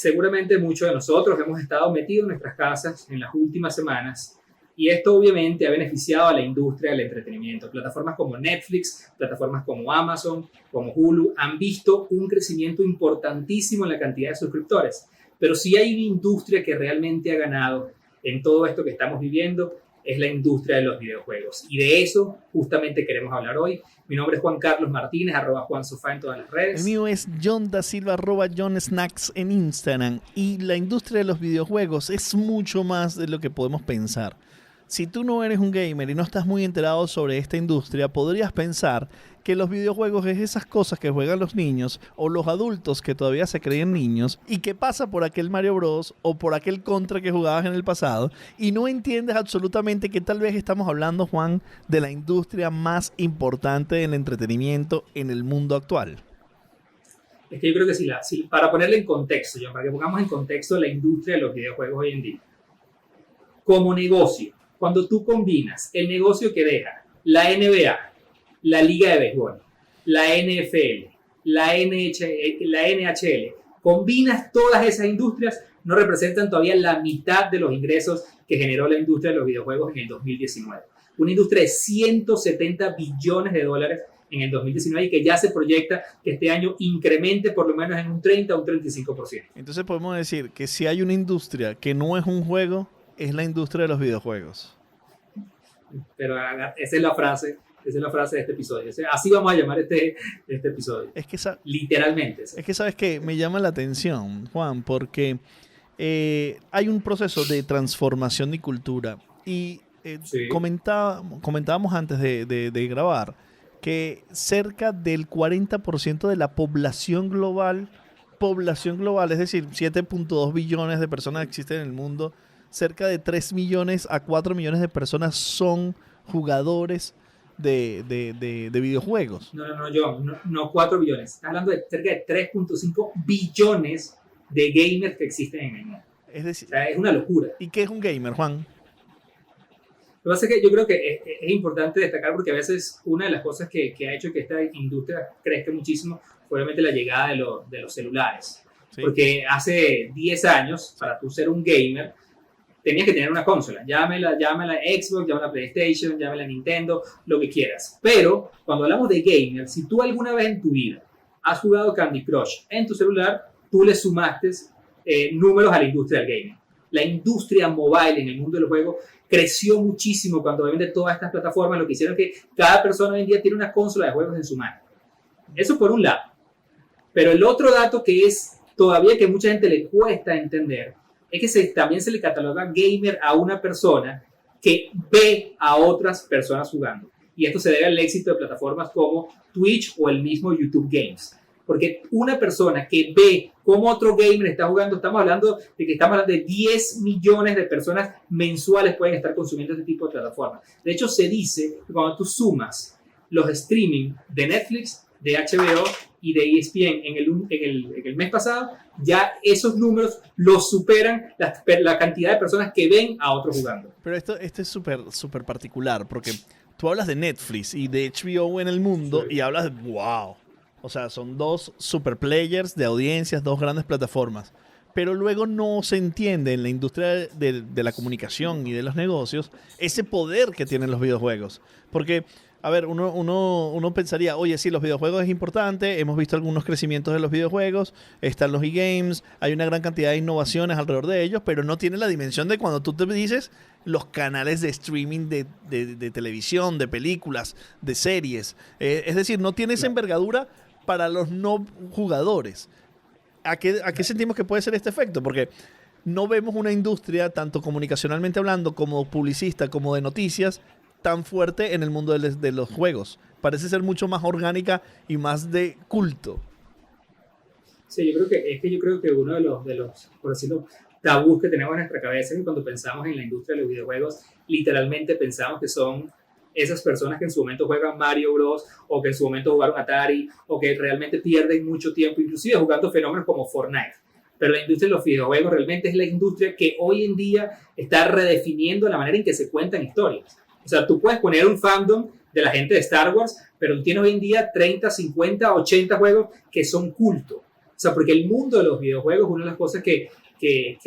seguramente muchos de nosotros hemos estado metidos en nuestras casas en las últimas semanas y esto obviamente ha beneficiado a la industria del entretenimiento. Plataformas como Netflix, plataformas como Amazon, como Hulu, han visto un crecimiento importantísimo en la cantidad de suscriptores. Pero si hay una industria que realmente ha ganado en todo esto que estamos viviendo, es la industria de los videojuegos. Y de eso justamente queremos hablar hoy. Mi nombre es Juan Carlos Martínez, @JuanSofá en todas las redes. El mío es John Da Silva, @JohnSnacks en Instagram. Y la industria de los videojuegos es mucho más de lo que podemos pensar. Si tú no eres un gamer y no estás muy enterado sobre esta industria, podrías pensar que los videojuegos es esas cosas que juegan los niños o los adultos que todavía se creen niños y que pasa por aquel Mario Bros. O por aquel Contra que jugabas en el pasado y no entiendes absolutamente que tal vez estamos hablando, Juan, de la industria más importante del entretenimiento en el mundo actual. Es que yo creo que para ponerle en contexto, para que pongamos en contexto la industria de los videojuegos hoy en día, como negocio, cuando tú combinas el negocio que deja la NBA, la Liga de Béisbol, la NFL, la NHL, combinas todas esas industrias, no representan todavía la mitad de los ingresos que generó la industria de los videojuegos en el 2019. Una industria de 170 billones de dólares en el 2019 y que ya se proyecta que este año incremente por lo menos en un 30 o un 35%. Entonces podemos decir que si hay una industria que no es un juego, es la industria de los videojuegos. Pero esa es la frase de este episodio. Así vamos a llamar este episodio. Es que literalmente. Es que sabes que me llama la atención, Juan, porque hay un proceso de transformación de cultura. Y sí. comentábamos antes de grabar que cerca del 40% de la población global, es decir, 7.2 billones de personas existen en el mundo, cerca de 3 millones a 4 millones de personas son jugadores de videojuegos. No 4 billones. Estás hablando de cerca de 3.5 billones de gamers que existen en el mundo. Es decir, o sea, es una locura. ¿Y qué es un gamer, Juan? Lo que pasa es que yo creo que es importante destacar porque a veces una de las cosas que ha hecho que esta industria crezca muchísimo fue obviamente la llegada de los celulares. Sí. Porque hace 10 años, para tú ser un gamer, tenías que tener una consola, llámela Xbox, llámela PlayStation, llámela Nintendo, lo que quieras. Pero cuando hablamos de gamer, si tú alguna vez en tu vida has jugado Candy Crush en tu celular, tú le sumaste números a la industria del gaming. La industria mobile en el mundo del juego creció muchísimo cuando obviamente todas estas plataformas lo que hicieron es que cada persona hoy en día tiene una consola de juegos en su mano. Eso por un lado. Pero el otro dato que es todavía que mucha gente le cuesta entender es que también se le cataloga gamer a una persona que ve a otras personas jugando. Y esto se debe al éxito de plataformas como Twitch o el mismo YouTube Games. Porque una persona que ve cómo otro gamer está jugando, estamos hablando de 10 millones de personas mensuales pueden estar consumiendo este tipo de plataformas. De hecho, se dice que cuando tú sumas los streaming de Netflix, de HBO y de ESPN en el mes pasado, ya esos números los superan la cantidad de personas que ven a otros jugando. Pero esto es súper particular, porque tú hablas de Netflix y de HBO en el mundo, sí, y hablas de wow. O sea, son dos super players de audiencias, dos grandes plataformas. Pero luego no se entiende en la industria de la comunicación y de los negocios ese poder que tienen los videojuegos. Porque, a ver, uno pensaría, oye, sí, los videojuegos es importante, hemos visto algunos crecimientos de los videojuegos, están los e-games, hay una gran cantidad de innovaciones alrededor de ellos, pero no tiene la dimensión de cuando tú te dices los canales de streaming de televisión, de películas, de series. Es decir, no tiene esa envergadura para los no jugadores. ¿A qué sentimos que puede ser este efecto? Porque no vemos una industria, tanto comunicacionalmente hablando, como publicista, como de noticias, tan fuerte en el mundo de los juegos. Parece ser mucho más orgánica y más de culto. Sí, yo creo que uno de los, por decirlo, tabús que tenemos en nuestra cabeza es que cuando pensamos en la industria de los videojuegos, literalmente pensamos que son esas personas que en su momento juegan Mario Bros. O que en su momento jugaron Atari o que realmente pierden mucho tiempo, inclusive jugando fenómenos como Fortnite. Pero la industria de los videojuegos realmente es la industria que hoy en día está redefiniendo la manera en que se cuentan historias. O sea, tú puedes poner un fandom de la gente de Star Wars, pero tú tienes hoy en día 30, 50, 80 juegos que son culto. O sea, porque el mundo de los videojuegos, una de las cosas que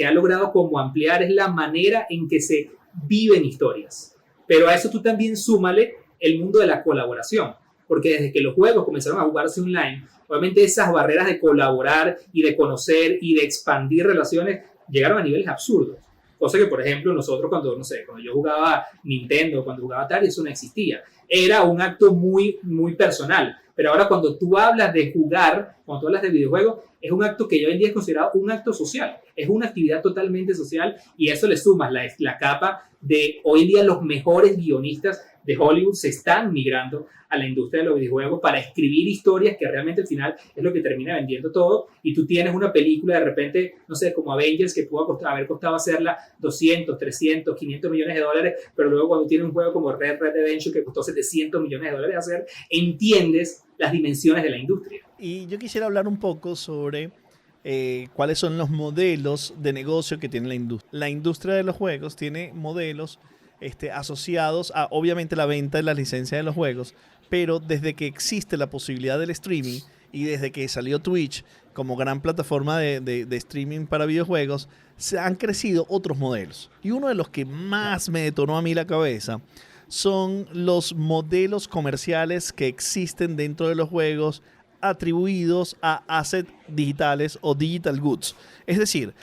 ha logrado como ampliar es la manera en que se viven historias. Pero a eso tú también súmale el mundo de la colaboración, porque desde que los juegos comenzaron a jugarse online, obviamente esas barreras de colaborar y de conocer y de expandir relaciones llegaron a niveles absurdos. Cosa que, por ejemplo, nosotros cuando yo jugaba Nintendo, cuando jugaba Atari, eso no existía. Era un acto muy, muy personal. Pero ahora cuando tú hablas de jugar, cuando tú hablas de videojuegos, es un acto que hoy en día es considerado un acto social. Es una actividad totalmente social y a eso le sumas la capa de hoy en día los mejores guionistas de Hollywood se están migrando a la industria de los videojuegos para escribir historias que realmente al final es lo que termina vendiendo todo. Y tú tienes una película de repente, no sé, como Avengers, que pudo haber costado hacerla 200, 300, 500 millones de dólares, pero luego cuando tienes un juego como Red Dead Redemption que costó 700 millones de dólares hacer, entiendes las dimensiones de la industria. Y yo quisiera hablar un poco sobre cuáles son los modelos de negocio que tiene la industria. La industria de los juegos tiene modelos asociados a, obviamente, la venta de las licencias de los juegos, pero desde que existe la posibilidad del streaming y desde que salió Twitch como gran plataforma de streaming para videojuegos, se han crecido otros modelos. Y uno de los que más me detonó a mí la cabeza son los modelos comerciales que existen dentro de los juegos atribuidos a assets digitales o digital goods. Es decir,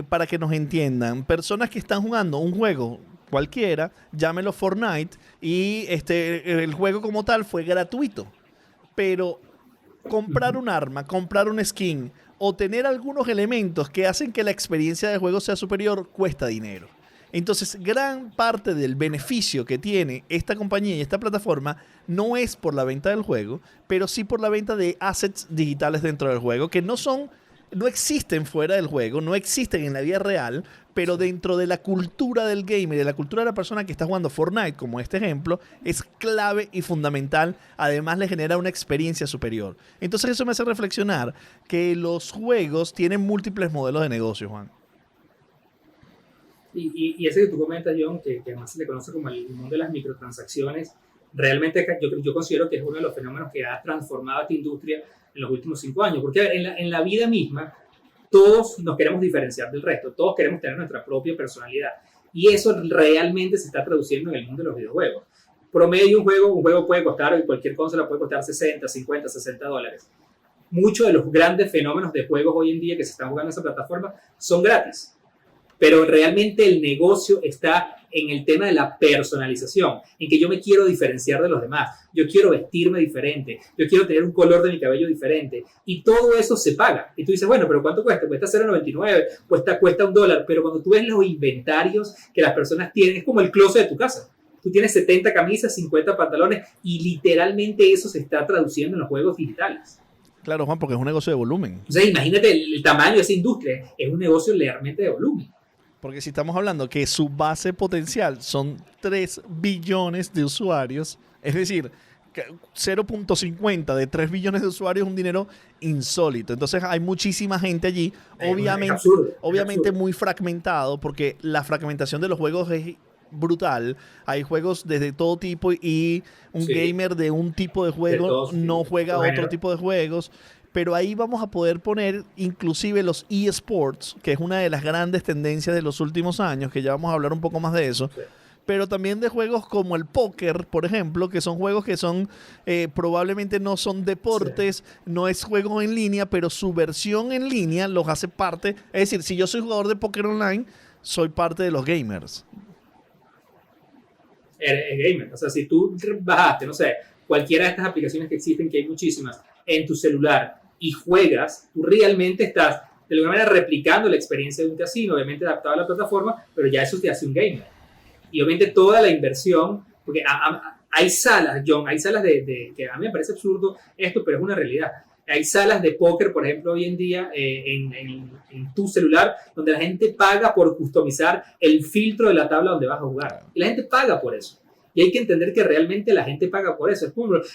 para que nos entiendan, personas que están jugando un juego cualquiera, llámelo Fortnite, y el juego como tal fue gratuito. Pero comprar un arma, comprar un skin o tener algunos elementos que hacen que la experiencia de juego sea superior cuesta dinero. Entonces, gran parte del beneficio que tiene esta compañía y esta plataforma no es por la venta del juego, pero sí por la venta de assets digitales dentro del juego que no existen fuera del juego, no existen en la vida real, pero dentro de la cultura del gamer, de la cultura de la persona que está jugando Fortnite, como este ejemplo, es clave y fundamental. Además, le genera una experiencia superior. Entonces, eso me hace reflexionar que los juegos tienen múltiples modelos de negocio, Juan. Y ese que tú comentas, John, que además se le conoce como el mundo de las microtransacciones, realmente yo considero que es uno de los fenómenos que ha transformado esta industria en los últimos 5 años, porque en la vida misma todos nos queremos diferenciar del resto, todos queremos tener nuestra propia personalidad, y eso realmente se está traduciendo en el mundo de los videojuegos. Promedio un juego puede costar, cualquier consola puede costar 60, 50, 60 dólares. Muchos de los grandes fenómenos de juegos hoy en día que se están jugando en esa plataforma son gratis. Pero realmente el negocio está en el tema de la personalización, en que yo me quiero diferenciar de los demás, yo quiero vestirme diferente, yo quiero tener un color de mi cabello diferente, y todo eso se paga. Y tú dices, bueno, pero ¿cuánto cuesta? Cuesta $0.99, cuesta $1, pero cuando tú ves los inventarios que las personas tienen, es como el closet de tu casa. Tú tienes 70 camisas, 50 pantalones, y literalmente eso se está traduciendo en los juegos digitales. Claro, Juan, porque es un negocio de volumen. O sea, imagínate el tamaño de esa industria, es un negocio realmente de volumen. Porque si estamos hablando que su base potencial son 3 billones de usuarios, es decir, 0.50 de 3 billones de usuarios es un dinero insólito. Entonces hay muchísima gente allí, obviamente muy fragmentado, porque la fragmentación de los juegos es brutal. Hay juegos desde todo tipo y un gamer de un tipo de juego no juega otro tipo de juegos. Pero ahí vamos a poder poner inclusive los eSports, que es una de las grandes tendencias de los últimos años, que ya vamos a hablar un poco más de eso. Sí. Pero también de juegos como el póker, por ejemplo, que son juegos que son probablemente no son deportes, no es juego en línea, pero su versión en línea los hace parte. Es decir, si yo soy jugador de póker online, soy parte de los gamers. Eres gamer. O sea, si tú bajaste, no sé, cualquiera de estas aplicaciones que existen, que hay muchísimas, en tu celular y juegas, tú realmente estás de alguna manera replicando la experiencia de un casino, obviamente adaptado a la plataforma, pero ya eso te hace un gamer. Y obviamente toda la inversión, porque hay salas, John, hay salas que a mí me parece absurdo esto, pero es una realidad. Hay salas de póker, por ejemplo, hoy en día en tu celular, donde la gente paga por customizar el filtro de la tabla donde vas a jugar. Y la gente paga por eso. Y hay que entender que realmente la gente paga por eso.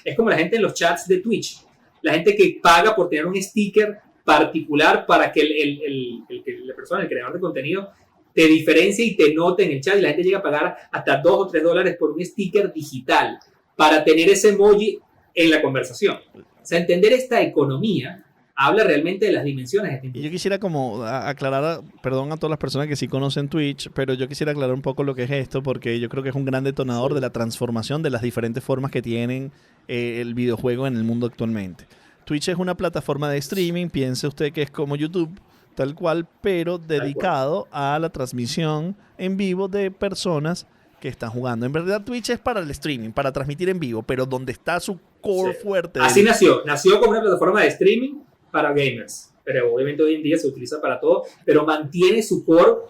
Es como la gente en los chats de Twitch. La gente que paga por tener un sticker particular para que la persona, el creador de contenido, te diferencie y te note en el chat. Y la gente llega a pagar hasta $2 o $3 por un sticker digital para tener ese emoji en la conversación. O sea, entender esta economía habla realmente de las dimensiones de esta Y industria. yo quisiera como aclarar, perdón a todas las personas que sí conocen Twitch, pero yo quisiera aclarar un poco lo que es esto, porque yo creo que es un gran detonador de la transformación de las diferentes formas que tienen el videojuego en el mundo actualmente. Twitch es una plataforma de streaming, piense usted que es como YouTube, tal cual, pero dedicado a la transmisión en vivo de personas que están jugando. En verdad Twitch es para el streaming, para transmitir en vivo, pero donde está su core fuerte. Así nació como una plataforma de streaming para gamers, pero obviamente hoy en día se utiliza para todo, pero mantiene su core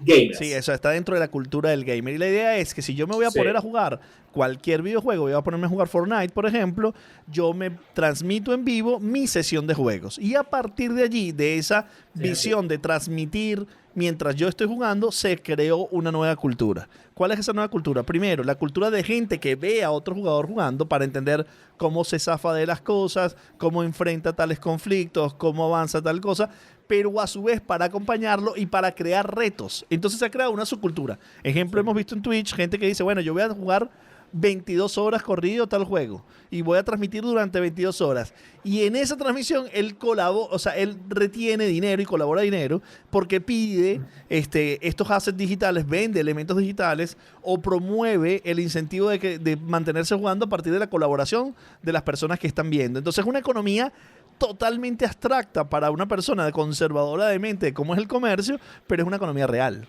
gamers. Sí, eso está dentro de la cultura del gamer. Y la idea es que si yo me voy a poner a jugar cualquier videojuego, voy a ponerme a jugar Fortnite, por ejemplo, yo me transmito en vivo mi sesión de juegos. Y a partir de allí, de esa visión de transmitir mientras yo estoy jugando, se creó una nueva cultura. ¿Cuál es esa nueva cultura? Primero, la cultura de gente que ve a otro jugador jugando para entender cómo se zafa de las cosas, cómo enfrenta tales conflictos, cómo avanza tal cosa, pero a su vez para acompañarlo y para crear retos. Entonces se ha creado una subcultura. Ejemplo, hemos visto en Twitch gente que dice, bueno, yo voy a jugar 22 horas corrido tal juego y voy a transmitir durante 22 horas. Y en esa transmisión él colabora, o sea, él retiene dinero y colabora dinero porque pide estos assets digitales, vende elementos digitales o promueve el incentivo de mantenerse jugando a partir de la colaboración de las personas que están viendo. Entonces es una economía totalmente abstracta para una persona conservadora de mente como es el comercio, pero es una economía real.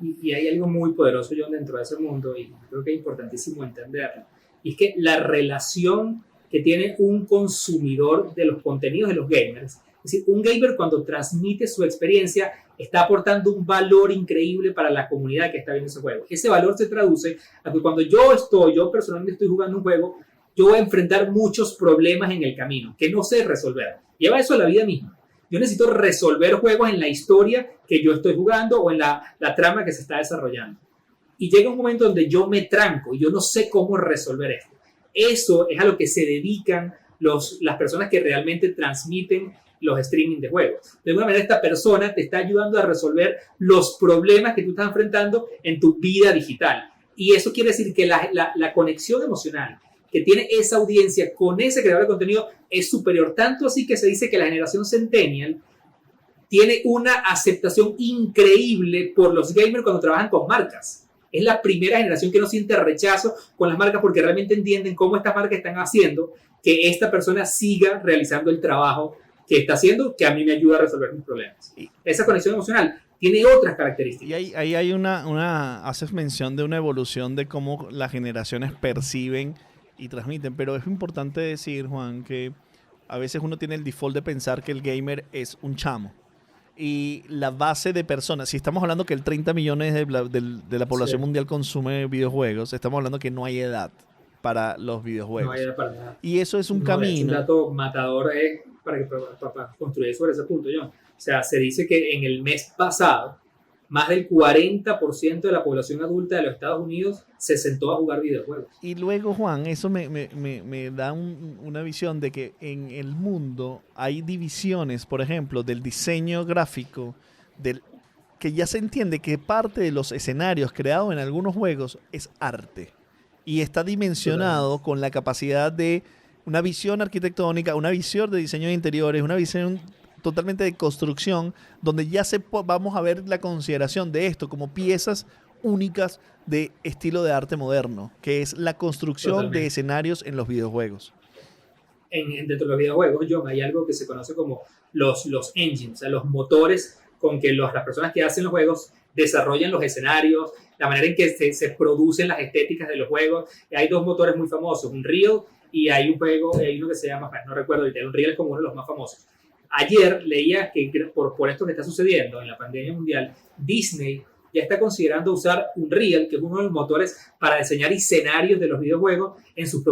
Y hay algo muy poderoso, John, dentro de ese mundo, y creo que es importantísimo entenderlo, y es que la relación que tiene un consumidor de los contenidos de los gamers, es decir, un gamer cuando transmite su experiencia está aportando un valor increíble para la comunidad que está viendo ese juego. Ese valor se traduce a que cuando yo personalmente estoy jugando un juego, yo voy a enfrentar muchos problemas en el camino que no sé resolver. Lleva eso a la vida misma. Yo necesito resolver juegos en la historia que yo estoy jugando o en la trama que se está desarrollando. Y llega un momento donde yo me tranco y yo no sé cómo resolver esto. Eso es a lo que se dedican las personas que realmente transmiten los streaming de juegos. De alguna manera esta persona te está ayudando a resolver los problemas que tú estás enfrentando en tu vida digital. Y eso quiere decir que la conexión emocional que tiene esa audiencia con ese creador de contenido es superior. Tanto así que se dice que la generación Centennial tiene una aceptación increíble por los gamers cuando trabajan con marcas. Es la primera generación que no siente rechazo con las marcas porque realmente entienden cómo estas marcas están haciendo que esta persona siga realizando el trabajo que está haciendo, que a mí me ayuda a resolver mis problemas. Esa conexión emocional tiene otras características. Y ahí hay haces mención de una evolución de cómo las generaciones perciben y transmiten, pero es importante decir, Juan, que a veces uno tiene el default de pensar que el gamer es un chamo. Y la base de personas, si estamos hablando que el 30 millones de la población mundial consume videojuegos, estamos hablando que no hay edad para los videojuegos. No hay edad para nada. Y eso es un camino. Un dato matador es para construir sobre ese punto, John. O sea, se dice que en el mes pasado, más del 40% de la población adulta de los Estados Unidos se sentó a jugar videojuegos. Y luego, Juan, eso me da una visión de que en el mundo hay divisiones, por ejemplo, del diseño gráfico, que ya se entiende que parte de los escenarios creados en algunos juegos es arte. Y está dimensionado con la capacidad de una visión arquitectónica, una visión de diseño de interiores, una visión totalmente de construcción, donde ya vamos a ver la consideración de esto como piezas únicas de estilo de arte moderno, que es la construcción de escenarios en los videojuegos. Dentro de los videojuegos, John, hay algo que se conoce como los engines, o sea, los motores con que las personas que hacen los juegos desarrollan los escenarios, la manera en que se producen las estéticas de los juegos. Hay dos motores muy famosos, Unreal y hay uno que se llama, no recuerdo, Unreal es como uno de los más famosos. Ayer leía que por esto que está sucediendo en la pandemia mundial, Disney ya está considerando usar Unreal, que es uno de los motores para diseñar escenarios de los videojuegos en sus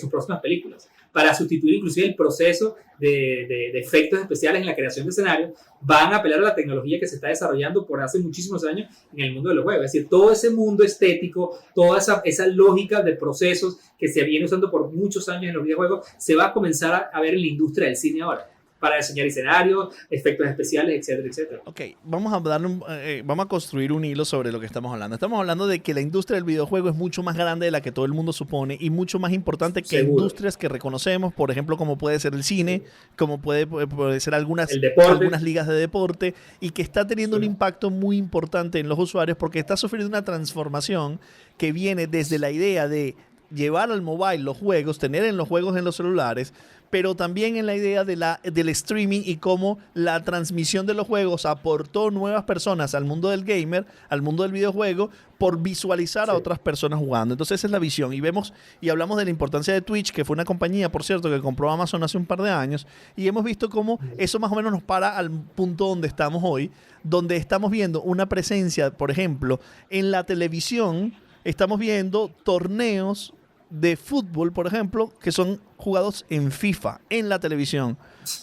próximas películas, para sustituir inclusive el proceso de efectos especiales en la creación de escenarios. Van a apelar a la tecnología que se está desarrollando por hace muchísimos años en el mundo de los juegos. Es decir, todo ese mundo estético, toda esa lógica de procesos que se viene usando por muchos años en los videojuegos, se va a comenzar a ver en la industria del cine ahora. para diseñar escenarios, efectos especiales, etcétera, etcétera. Ok, vamos a construir un hilo sobre lo que estamos hablando. Estamos hablando de que la industria del videojuego es mucho más grande de la que todo el mundo supone y mucho más importante que industrias que reconocemos, por ejemplo, como puede ser el cine, como puede ser algunas ligas de deporte, y que está teniendo un impacto muy importante en los usuarios porque está sufriendo una transformación que viene desde la idea de llevar al mobile los juegos, tener en los juegos en los celulares, pero también en la idea del streaming y cómo la transmisión de los juegos aportó nuevas personas al mundo del gamer, al mundo del videojuego, por visualizar a otras personas jugando. Entonces esa es la visión. Y hablamos de la importancia de Twitch, que fue una compañía, por cierto, que compró Amazon hace un par de años, y hemos visto cómo eso más o menos nos para al punto donde estamos hoy, donde estamos viendo una presencia, por ejemplo, en la televisión, estamos viendo torneos de fútbol, por ejemplo, que son jugados en FIFA, en la televisión.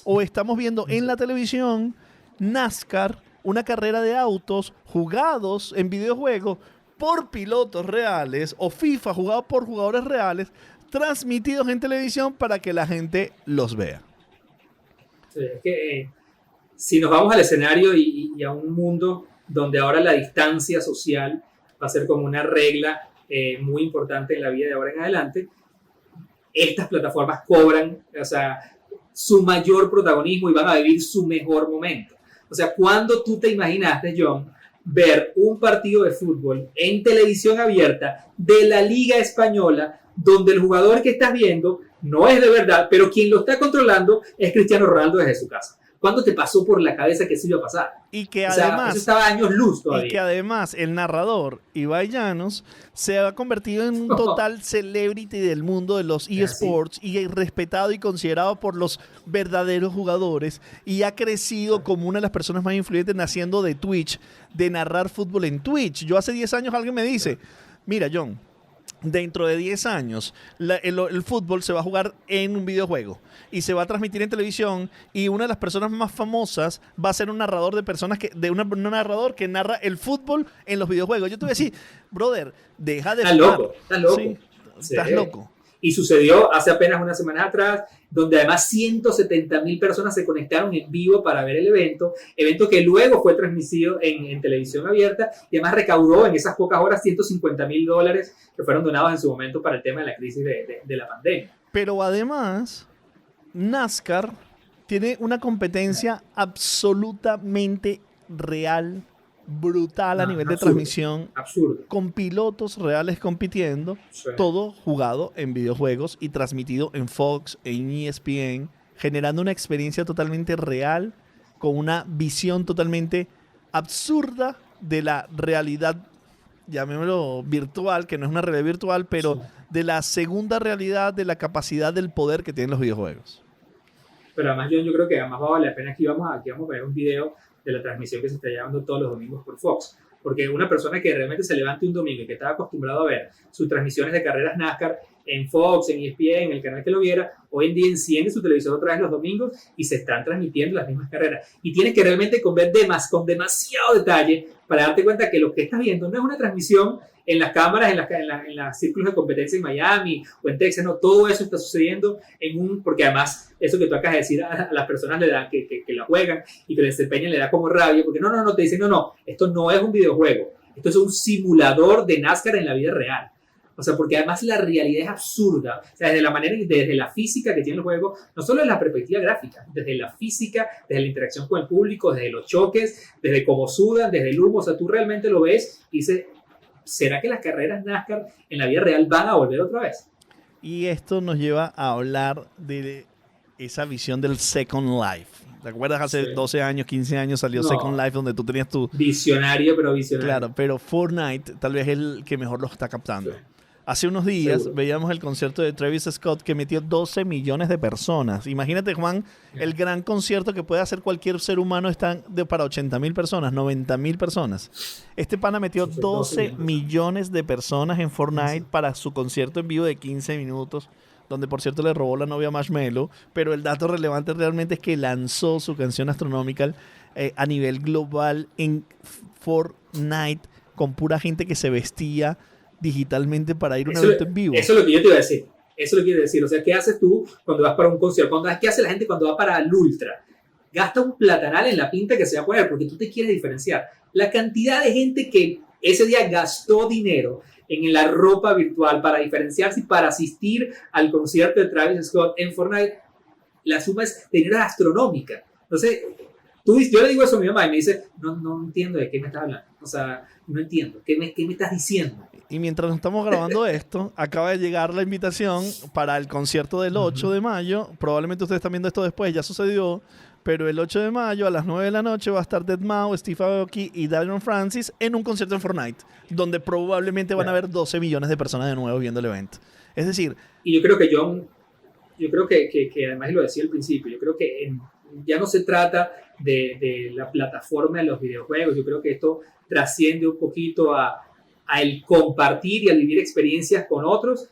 O estamos viendo en la televisión NASCAR, una carrera de autos jugados en videojuegos por pilotos reales, o FIFA jugado por jugadores reales, transmitidos en televisión para que la gente los vea. Sí, es que si nos vamos al escenario y a un mundo donde ahora la distancia social va a ser como una regla muy importante en la vida de ahora en adelante, estas plataformas cobran, o sea, su mayor protagonismo y van a vivir su mejor momento. O sea, ¿cuándo tú te imaginaste, John, ver un partido de fútbol en televisión abierta de la Liga Española, donde el jugador que estás viendo no es de verdad, pero quien lo está controlando es Cristiano Ronaldo desde su casa? ¿Cuándo te pasó por la cabeza que eso iba a pasar? Y que además, eso estaba a años luz todavía. Y que además el narrador, Ibai Llanos, se ha convertido en un total celebrity del mundo de los eSports y respetado y considerado por los verdaderos jugadores, y ha crecido como una de las personas más influyentes naciendo de Twitch, de narrar fútbol en Twitch. Yo hace 10 años alguien me dice, mira, John, dentro de 10 años el fútbol se va a jugar en un videojuego y se va a transmitir en televisión, y una de las personas más famosas va a ser un narrador un narrador que narra el fútbol en los videojuegos. Yo te voy a decir, brother, deja de... Estás loco. Sí, estás loco. Y sucedió hace apenas unas semanas atrás, donde además 170,000 personas se conectaron en vivo para ver el evento que luego fue transmitido en televisión abierta, y además recaudó en esas pocas horas $150,000 que fueron donados en su momento para el tema de la crisis de la pandemia. Pero además, NASCAR tiene una competencia absolutamente real, brutal a nivel de transmisión, con pilotos reales compitiendo, todo jugado en videojuegos y transmitido en Fox, en ESPN, generando una experiencia totalmente real, con una visión totalmente absurda de la realidad, llamémoslo virtual, que no es una realidad virtual, pero de la segunda realidad, de la capacidad del poder que tienen los videojuegos. Pero además yo creo que además vale la pena que vamos a ver un video de la transmisión que se está llevando todos los domingos por Fox. Porque una persona que realmente se levante un domingo y que estaba acostumbrado a ver sus transmisiones de carreras NASCAR en Fox, en ESPN, en el canal que lo viera, hoy en día enciende su televisor otra vez los domingos y se están transmitiendo las mismas carreras. Y tienes que realmente con demasiado detalle para darte cuenta que lo que estás viendo no es una transmisión en las cámaras, en los círculos de competencia en Miami o en Texas, no, todo eso está sucediendo porque además eso que tú acabas de decir a las personas le da, que la juegan y que le desempeñan, le da como rabia, porque no, te dicen, no, esto no es un videojuego, esto es un simulador de NASCAR en la vida real. O sea, porque además la realidad es absurda. O sea, desde la física que tiene el juego, no solo desde la perspectiva gráfica, desde la física, desde la interacción con el público, desde los choques, desde cómo sudan, desde el humo. O sea, tú realmente lo ves y dices, ¿será que las carreras NASCAR en la vida real van a volver otra vez? Y esto nos lleva a hablar de esa visión del Second Life. ¿Te acuerdas? Hace 12 años, 15 años salió Second Life, donde tú tenías tu... Visionario. Claro, pero Fortnite tal vez es el que mejor lo está captando. Sí. Hace unos días veíamos el concierto de Travis Scott, que metió 12 millones de personas. Imagínate, Juan, el gran concierto que puede hacer cualquier ser humano está para 80,000 personas, 90,000 personas. Este pana metió 12 millones de personas en Fortnite para su concierto en vivo de 15 minutos, donde por cierto le robó la novia a Marshmello, pero el dato relevante realmente es que lanzó su canción Astronomical a nivel global en Fortnite, con pura gente que se vestía digitalmente para ir a un evento en vivo. Eso es lo que yo te iba a decir. Eso lo quiere decir. O sea, ¿qué haces tú cuando vas para un concierto? ¿Qué hace la gente cuando va para el Ultra? Gasta un platanal en la pinta que se va a poner porque tú te quieres diferenciar. La cantidad de gente que ese día gastó dinero en la ropa virtual para diferenciarse y para asistir al concierto de Travis Scott en Fortnite, la suma es dinero astronómica. Entonces, yo le digo eso a mi mamá y me dice, no entiendo de qué me estás hablando. O sea, no entiendo. ¿Qué me estás diciendo? Y mientras nos estamos grabando esto, acaba de llegar la invitación para el concierto del 8 de mayo. Probablemente ustedes están viendo esto después, ya sucedió. Pero el 8 de mayo a las 9 de la noche va a estar deadmau5, Steve Aoki y Daniel Francis en un concierto en Fortnite, donde probablemente van a haber 12 millones de personas de nuevo viendo el evento. Es decir... Y yo creo que además lo decía al principio, yo creo que ya no se trata de la plataforma de los videojuegos. Yo creo que esto trasciende un poquito a el compartir y a vivir experiencias con otros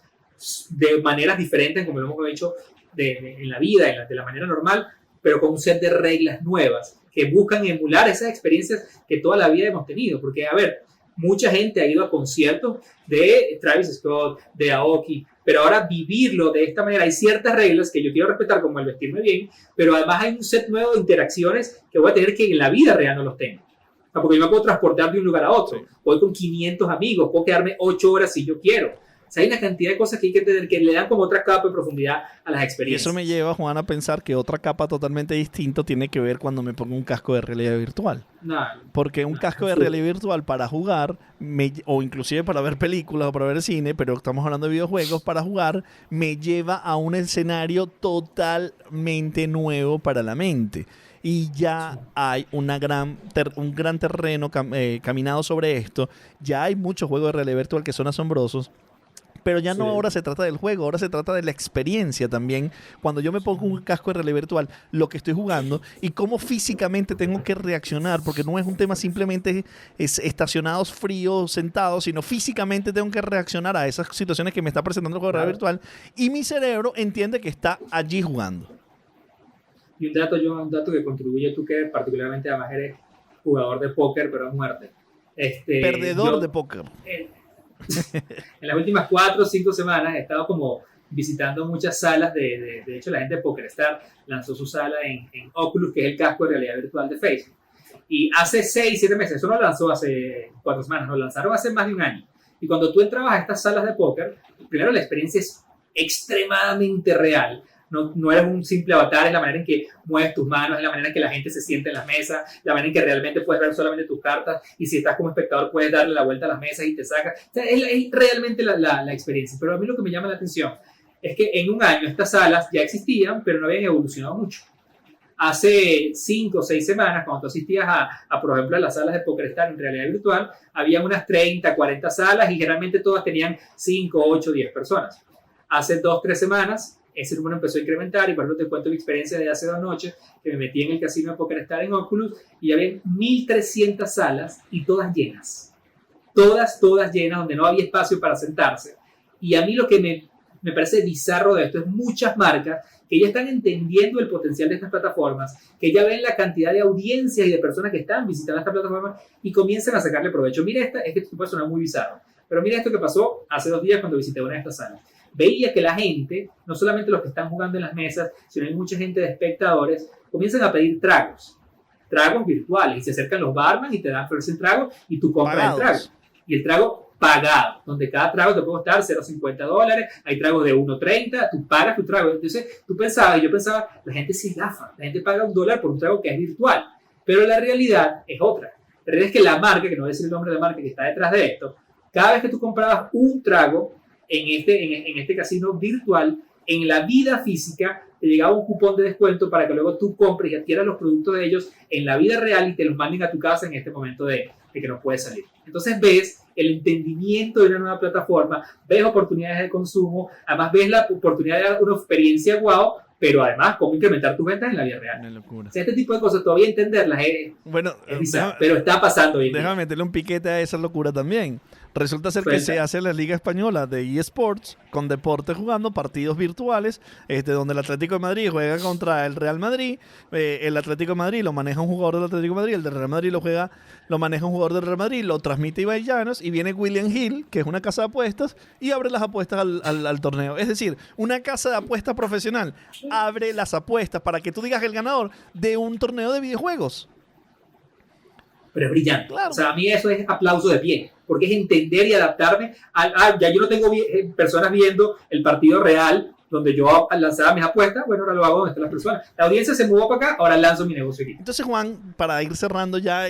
de maneras diferentes, como lo hemos hecho en la vida, de la manera normal, pero con un set de reglas nuevas que buscan emular esas experiencias que toda la vida hemos tenido. Porque, a ver, mucha gente ha ido a conciertos de Travis Scott, de Aoki, pero ahora vivirlo de esta manera, hay ciertas reglas que yo quiero respetar, como el vestirme bien, pero además hay un set nuevo de interacciones que voy a tener que en la vida real no los tengo. Porque yo me puedo transportar de un lugar a otro, voy con 500 amigos, puedo quedarme 8 horas si yo quiero. O sea, hay una cantidad de cosas que hay que tener que le dan como otra capa de profundidad a las experiencias. Y eso me lleva, Juan, a pensar que otra capa totalmente distinta tiene que ver cuando me pongo un casco de realidad virtual. Porque un casco de realidad virtual para jugar, o inclusive para ver películas o para ver cine, pero estamos hablando de videojuegos, para jugar, me lleva a un escenario totalmente nuevo para la mente. Y ya hay un gran terreno caminado sobre esto. Ya hay muchos juegos de realidad virtual que son asombrosos. Pero ya no ahora se trata del juego, ahora se trata de la experiencia también. Cuando yo me pongo un casco de realidad virtual, lo que estoy jugando y cómo físicamente tengo que reaccionar, porque no es un tema simplemente estacionados fríos, sentados, sino físicamente tengo que reaccionar a esas situaciones que me está presentando el juego de realidad virtual y mi cerebro entiende que está allí jugando. Y un dato que contribuye, tú que particularmente además eres jugador de póker, pero a muerte. Perdedor de póker. En las últimas 4 o 5 semanas he estado como visitando muchas salas. De hecho, la gente de PokerStars lanzó su sala en Oculus, que es el casco de realidad virtual de Facebook. Y hace 6, 7 meses, eso no lo lanzó hace 4 semanas, lo lanzaron hace más de un año. Y cuando tú entrabas a estas salas de póker, primero la experiencia es extremadamente real. No eres un simple avatar, es la manera en que mueves tus manos, es la manera en que la gente se siente en las mesas, la manera en que realmente puedes ver solamente tus cartas y si estás como espectador puedes darle la vuelta a las mesas y te saca. O sea, es realmente la experiencia. Pero a mí lo que me llama la atención es que en un año estas salas ya existían, pero no habían evolucionado mucho. Hace 5 o 6 semanas, cuando tú asistías por ejemplo, a las salas de PokerStars en realidad virtual, había unas 30, 40 salas y generalmente todas tenían 5, 8, 10 personas. Hace 2, 3 semanas, ese número empezó a incrementar y por ejemplo te cuento mi experiencia de hace 2 noches que me metí en el casino de PokerStars en Oculus y había 1.300 salas y todas llenas. Todas llenas, donde no había espacio para sentarse. Y a mí lo que me parece bizarro de esto es muchas marcas que ya están entendiendo el potencial de estas plataformas, que ya ven la cantidad de audiencias y de personas que están visitando estas plataformas y comienzan a sacarle provecho. Mira es que esto puede sonar muy bizarro, pero mira esto que pasó hace 2 días cuando visité una de estas salas. Veía que la gente, no solamente los que están jugando en las mesas, sino hay mucha gente de espectadores, comienzan a pedir tragos virtuales, y se acercan los barman y te dan ofrecen trago y tú compras el trago. Y el trago pagado, donde cada trago te puede costar $0.50, hay tragos de $1.30, tú pagas tu trago. Entonces yo pensaba, la gente se gafa, la gente paga $1 por un trago que es virtual, pero la realidad es otra. La realidad es que la marca, que no voy a decir el nombre de la marca que está detrás de esto, cada vez que tú comprabas un trago en este casino virtual, en la vida física te llegaba un cupón de descuento para que luego tú compres y adquieras los productos de ellos en la vida real y te los manden a tu casa en este momento de que no puedes salir. Entonces ves el entendimiento de una nueva plataforma, ves oportunidades de consumo, además ves la oportunidad de dar una experiencia guau, pero además cómo incrementar tus ventas en la vida real. Una locura. O sea, este tipo de cosas todavía entenderlas es bizarro, pero está pasando hoy. Déjame meterle un piquete a esa locura también. Resulta ser que se hace la Liga Española de eSports con deportes jugando partidos virtuales, donde el Atlético de Madrid juega contra el Real Madrid, el Atlético de Madrid lo maneja un jugador del Atlético de Madrid, el del Real Madrid lo maneja un jugador del Real Madrid, lo transmite Ibai Llanos y viene William Hill, que es una casa de apuestas, y abre las apuestas al torneo. Es decir, una casa de apuestas profesional abre las apuestas para que tú digas el ganador de un torneo de videojuegos. Pero es brillante. Claro. O sea, a mí eso es aplauso de pie, porque es entender y adaptarme. Ya yo no tengo personas viendo el partido real donde yo lanzaba mis apuestas, bueno, ahora lo hago donde están las personas. La audiencia se movió para acá, ahora lanzo mi negocio aquí. Entonces, Juan, para ir cerrando ya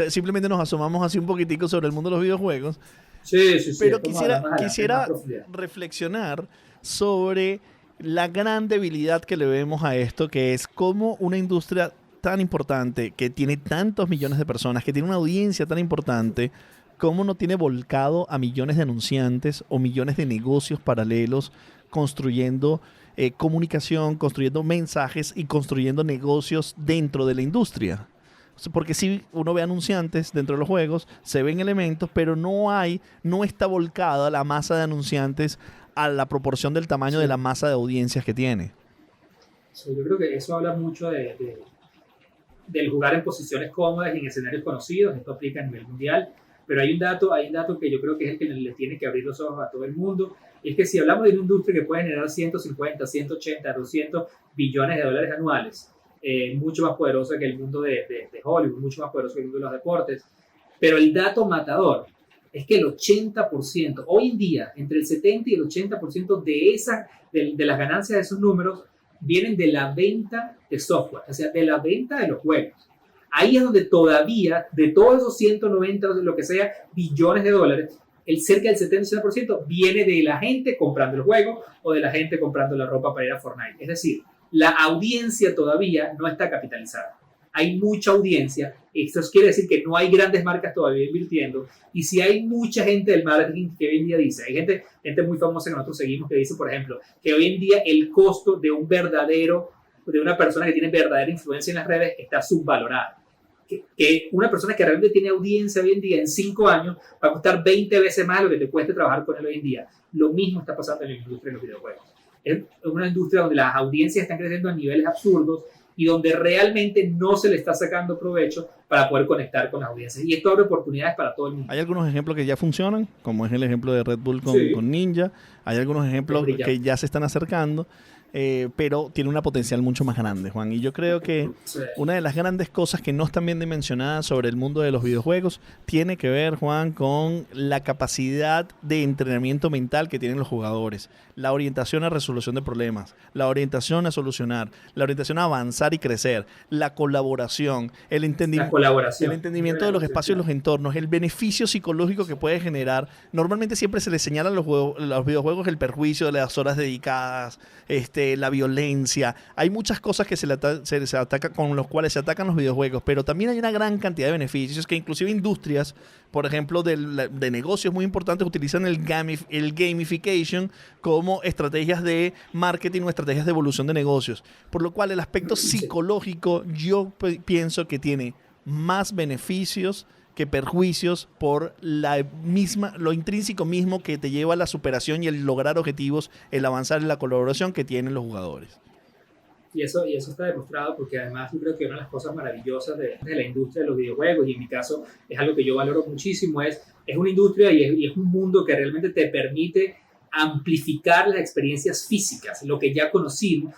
simplemente nos asomamos así un poquitico sobre el mundo de los videojuegos. Sí. Pero quisiera reflexionar sobre la gran debilidad que le vemos a esto, que es cómo una industria tan importante, que tiene tantos millones de personas, que tiene una audiencia tan importante, cómo no tiene volcado a millones de anunciantes o millones de negocios paralelos construyendo comunicación, construyendo mensajes y construyendo negocios dentro de la industria. Porque si uno ve anunciantes dentro de los juegos, se ven elementos, pero no está volcada la masa de anunciantes a la proporción del tamaño de la masa de audiencias que tiene. Sí, yo creo que eso habla mucho del jugar en posiciones cómodas y en escenarios conocidos. Esto aplica a nivel mundial. Pero hay un dato que yo creo que es el que le tiene que abrir los ojos a todo el mundo. Y es que si hablamos de una industria que puede generar 150, 180, 200 billones de dólares anuales, mucho más poderosa que el mundo de Hollywood, mucho más poderoso que el mundo de los deportes. Pero el dato matador es que el 80%, hoy en día, entre el 70 y el 80% de las ganancias de esos números vienen de la venta de software, o sea, de la venta de los juegos. Ahí es donde todavía, de todos esos 190, lo que sea, billones de dólares, cerca del 70% viene de la gente comprando el juego o de la gente comprando la ropa para ir a Fortnite. Es decir, la audiencia todavía no está capitalizada. Hay mucha audiencia, esto quiere decir que no hay grandes marcas todavía invirtiendo, y si hay mucha gente del marketing que hoy en día dice, hay gente muy famosa que nosotros seguimos que dice, por ejemplo, que hoy en día el costo de una persona que tiene verdadera influencia en las redes está subvalorado. Que una persona que realmente tiene audiencia hoy en día en 5 años va a costar 20 veces más de lo que te cueste trabajar con él hoy en día. Lo mismo está pasando en la industria de los videojuegos. Es una industria donde las audiencias están creciendo a niveles absurdos y donde realmente no se le está sacando provecho para poder conectar con las audiencias. Y esto abre oportunidades para todo el mundo. Hay algunos ejemplos que ya funcionan, como es el ejemplo de Red Bull con Ninja. Hay algunos ejemplos que ya se están acercando. Pero tiene una potencial mucho más grande, Juan. Y yo creo que una de las grandes cosas que no están bien dimensionadas sobre el mundo de los videojuegos tiene que ver, Juan, con la capacidad de entrenamiento mental que tienen los jugadores, la orientación a resolución de problemas, la orientación a solucionar, la orientación a avanzar y crecer, la colaboración, el entendimiento de los espacios y los entornos, el beneficio psicológico que puede generar. Normalmente siempre se le señala a los videojuegos el perjuicio de las horas dedicadas, la violencia. Hay muchas cosas que se atacan, con los cuales se atacan los videojuegos, pero también hay una gran cantidad de beneficios que inclusive industrias, por ejemplo, de negocios muy importantes, utilizan el gamification como estrategias de marketing o estrategias de evolución de negocios. Por lo cual el aspecto psicológico yo pienso que tiene más beneficios que perjuicios por lo intrínseco mismo que te lleva a la superación y el lograr objetivos, el avanzar en la colaboración que tienen los jugadores. Y eso está demostrado porque además yo creo que una de las cosas maravillosas de la industria de los videojuegos, y en mi caso es algo que yo valoro muchísimo, es una industria y es un mundo que realmente te permite amplificar las experiencias físicas, lo que ya conocemos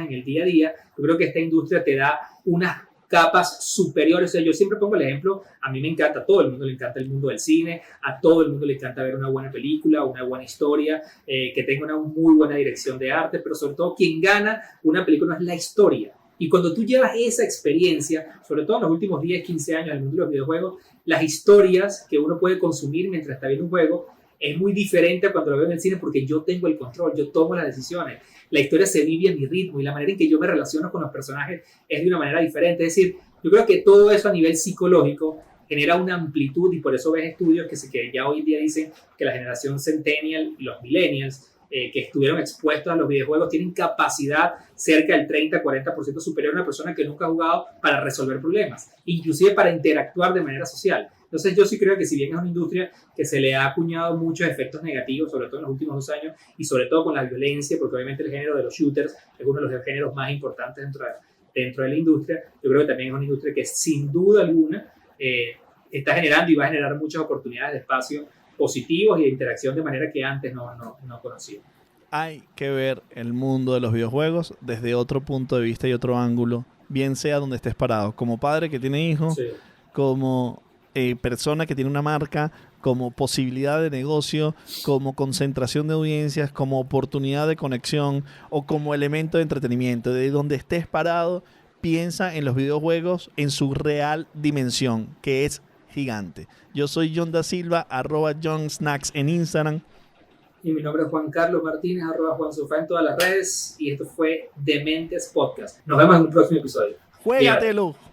en el día a día. Yo creo que esta industria te da unas capas superiores. O sea, yo siempre pongo el ejemplo, a mí me encanta, a todo el mundo le encanta el mundo del cine, a todo el mundo le encanta ver una buena película, una buena historia, que tenga una muy buena dirección de arte, pero sobre todo quien gana una película es la historia. Y cuando tú llevas esa experiencia, sobre todo en los últimos 10, 15 años en el mundo de los videojuegos, las historias que uno puede consumir mientras está viendo un juego es muy diferente a cuando lo veo en el cine, porque yo tengo el control, yo tomo las decisiones. La historia se vive a mi ritmo y la manera en que yo me relaciono con los personajes es de una manera diferente. Es decir, yo creo que todo eso a nivel psicológico genera una amplitud, y por eso ves estudios que ya hoy en día dicen que la generación Centennial y los Millennials que estuvieron expuestos a los videojuegos tienen capacidad cerca del 30-40% superior a una persona que nunca ha jugado para resolver problemas, inclusive para interactuar de manera social. Entonces yo sí creo que si bien es una industria que se le ha acuñado muchos efectos negativos, sobre todo en los últimos 2 años, y sobre todo con la violencia, porque obviamente el género de los shooters es uno de los géneros más importantes dentro de la industria, yo creo que también es una industria que sin duda alguna está generando y va a generar muchas oportunidades de espacio positivos y de interacción de manera que antes no conocía. Hay que ver el mundo de los videojuegos desde otro punto de vista y otro ángulo, bien sea donde estés parado, como padre que tiene hijos, sí, como persona que tiene una marca, como posibilidad de negocio, como concentración de audiencias, como oportunidad de conexión o como elemento de entretenimiento. De donde estés parado, piensa en los videojuegos en su real dimensión, que es gigante. Yo soy John Da Silva, @JohnSnacks en Instagram. Y mi nombre es Juan Carlos Martínez, @JuanSofá en todas las redes. Y esto fue Dementes Podcast. Nos vemos en un próximo episodio. ¡Juégatelo!